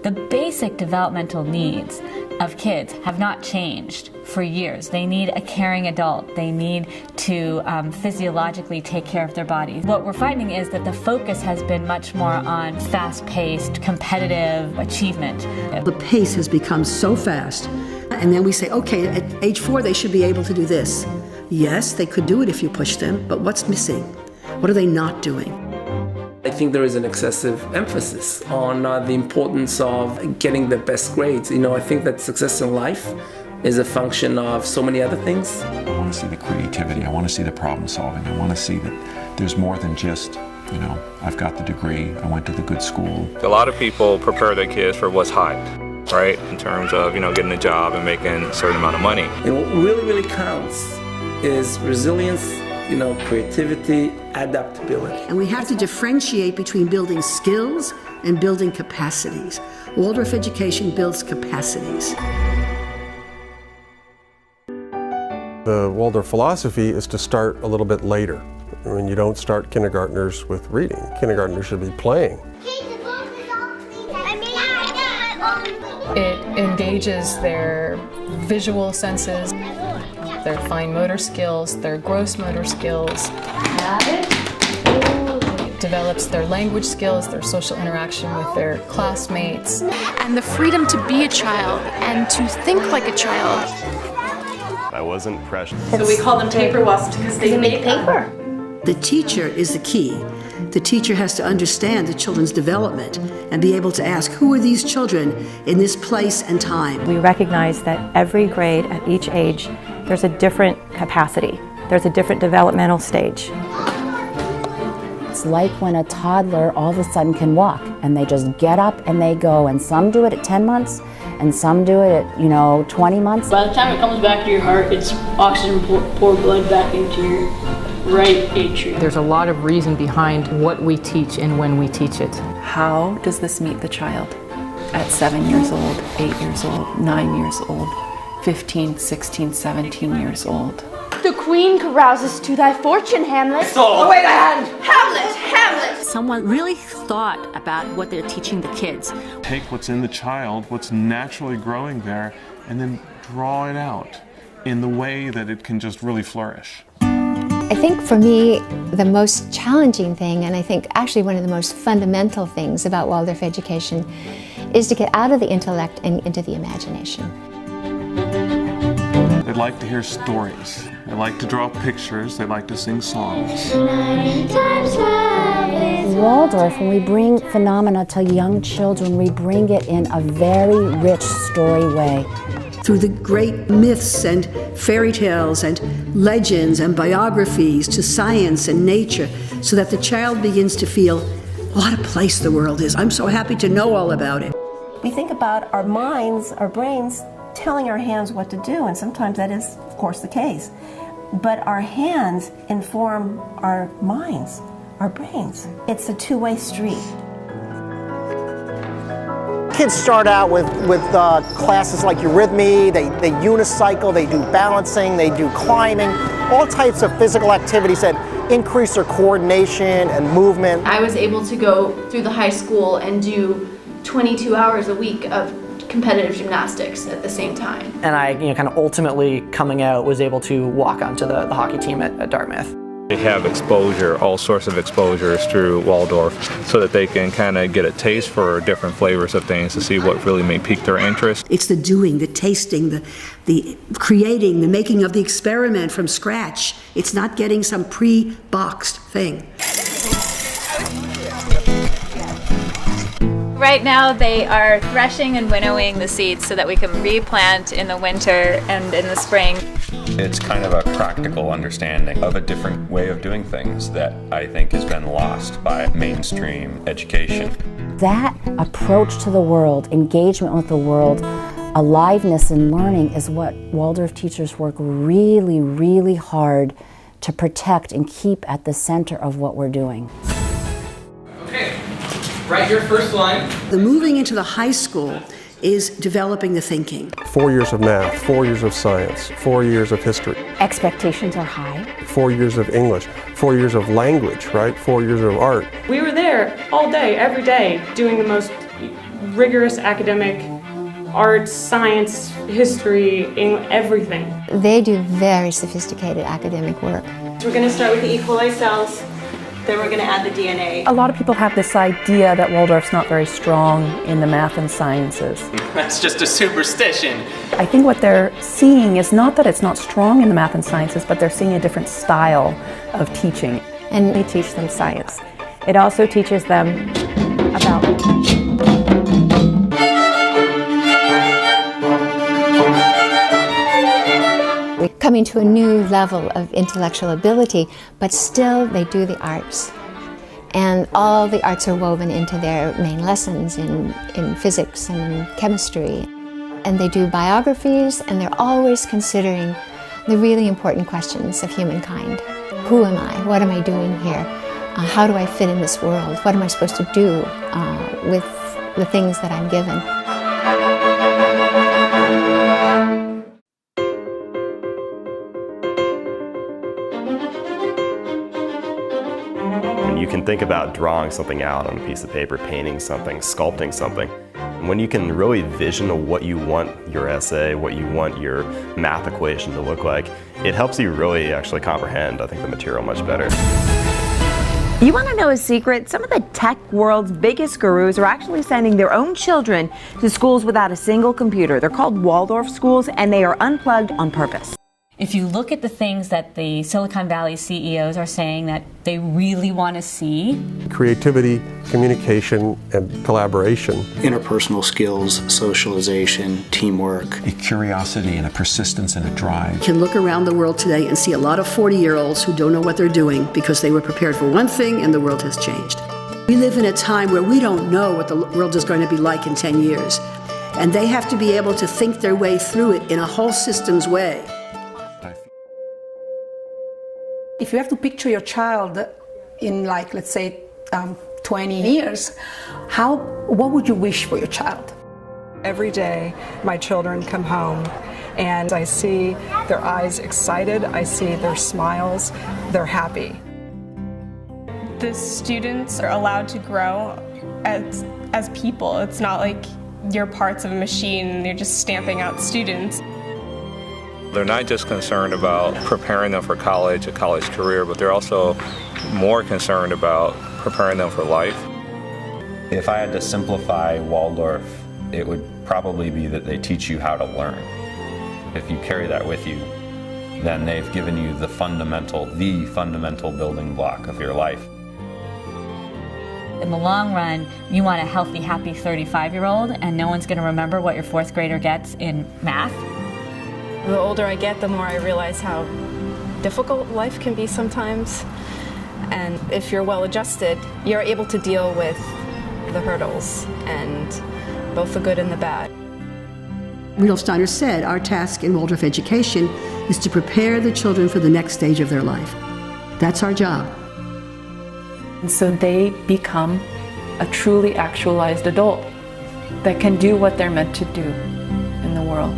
The basic developmental needs of kids have not changed for years. They need a caring adult. They need to physiologically take care of their bodies. What we're finding is that the focus has been much more on fast-paced, competitive achievement. The pace has become so fast. And then we say, okay, at age 4, they should be able to do this. Yes, they could do it if you push them, but what's missing? What are they not doing? I think there is an excessive emphasis on the importance of getting the best grades. I think that success in life is a function of so many other things. I want to see the creativity. I want to see the problem solving. I want to see that there's more than just, I've got the degree, I went to the good school. A lot of people prepare their kids for what's hyped, right? In terms of, getting a job and making a certain amount of money. And what really, really counts is resilience, creativity, adaptability. And we have to differentiate between building skills and building capacities. Waldorf education builds capacities. The Waldorf philosophy is to start a little bit later. When you don't start kindergartners with reading. Kindergartners should be playing. It engages their visual senses, their fine motor skills, their gross motor skills. It develops their language skills, their social interaction with their classmates. And the freedom to be a child and to think like a child. I wasn't pressured. So we call them paper wasps because they make paper. The teacher is the key. The teacher has to understand the children's development and be able to ask, who are these children in this place and time? We recognize that every grade at each age, there's a different capacity. There's a different developmental stage. It's like when a toddler all of a sudden can walk and they just get up and they go, and some do it at 10 months and some do it at 20 months. By the time it comes back to your heart, it's oxygen pour blood back into your right atrium. There's a lot of reason behind what we teach and when we teach it. How does this meet the child at 7 years old, 8 years old, 9 years old, 15, 16, 17 years old? The queen carouses to thy fortune, Hamlet. Oh, wait a hand! Hamlet! Someone really thought about what they're teaching the kids. Take what's in the child, what's naturally growing there, and then draw it out in the way that it can just really flourish. I think for me, the most challenging thing, and I think actually one of the most fundamental things about Waldorf education, is to get out of the intellect and into the imagination. They like to hear stories. They like to draw pictures. They like to sing songs. Waldorf, when we bring phenomena to young children, we bring it in a very rich story way. Through the great myths and fairy tales and legends and biographies to science and nature, so that the child begins to feel, what a place the world is. I'm so happy to know all about it. We think about our minds, our brains, telling our hands what to do, and sometimes that is, of course, the case. But our hands inform our minds, our brains. It's a two-way street. Kids start out with classes like eurythmy, they unicycle, they do balancing, they do climbing, all types of physical activities that increase their coordination and movement. I was able to go through the high school and do 22 hours a week of competitive gymnastics at the same time. And I, kind of ultimately coming out, was able to walk onto the hockey team at Dartmouth. They have exposure, all sorts of exposures through Waldorf, so that they can kind of get a taste for different flavors of things to see what really may pique their interest. It's the doing, the tasting, the creating, the making of the experiment from scratch. It's not getting some pre-boxed thing. Right now they are threshing and winnowing the seeds so that we can replant in the winter and in the spring. It's kind of a practical understanding of a different way of doing things that I think has been lost by mainstream education. That approach to the world, engagement with the world, aliveness in learning is what Waldorf teachers work really, really hard to protect and keep at the center of what we're doing. Okay, write your first line. The moving into the high school is developing the thinking. 4 years of math, 4 years of science, 4 years of history. Expectations are high. 4 years of English, 4 years of language, right? 4 years of art. We were there all day, every day, doing the most rigorous academic, arts, science, history, everything. They do very sophisticated academic work. So we're going to start with the E. coli cells, then we're going to add the DNA. A lot of people have this idea that Waldorf's not very strong in the math and sciences. That's just a superstition. I think what they're seeing is not that it's not strong in the math and sciences, but they're seeing a different style of teaching. And we teach them science. It also teaches them about coming to a new level of intellectual ability, but still they do the arts. And all the arts are woven into their main lessons in physics and in chemistry. And they do biographies, and they're always considering the really important questions of humankind. Who am I? What am I doing here? How do I fit in this world? What am I supposed to do with the things that I'm given? You can think about drawing something out on a piece of paper, painting something, sculpting something. And when you can really vision what you want your essay, what you want your math equation to look like, it helps you really actually comprehend, I think, the material much better. You want to know a secret? Some of the tech world's biggest gurus are actually sending their own children to schools without a single computer. They're called Waldorf schools, and they are unplugged on purpose. If you look at the things that the Silicon Valley CEOs are saying that they really want to see, creativity, communication, and collaboration. Interpersonal skills, socialization, teamwork. A curiosity and a persistence and a drive. You can look around the world today and see a lot of 40-year-olds who don't know what they're doing because they were prepared for one thing and the world has changed. We live in a time where we don't know what the world is going to be like in 10 years. And they have to be able to think their way through it in a whole systems way. If you have to picture your child in, like, let's say, 20 years, what would you wish for your child? Every day, my children come home and I see their eyes excited, I see their smiles, they're happy. The students are allowed to grow as people. It's not like you're parts of a machine and you're just stamping out students. They're not just concerned about preparing them for college, a college career, but they're also more concerned about preparing them for life. If I had to simplify Waldorf, it would probably be that they teach you how to learn. If you carry that with you, then they've given you the fundamental building block of your life. In the long run, you want a healthy, happy 35-year-old, and no one's going to remember what your fourth grader gets in math. The older I get, the more I realize how difficult life can be sometimes. And if you're well adjusted, you're able to deal with the hurdles and both the good and the bad. Rudolf Steiner said, our task in Waldorf education is to prepare the children for the next stage of their life. That's our job. And so they become a truly actualized adult that can do what they're meant to do in the world.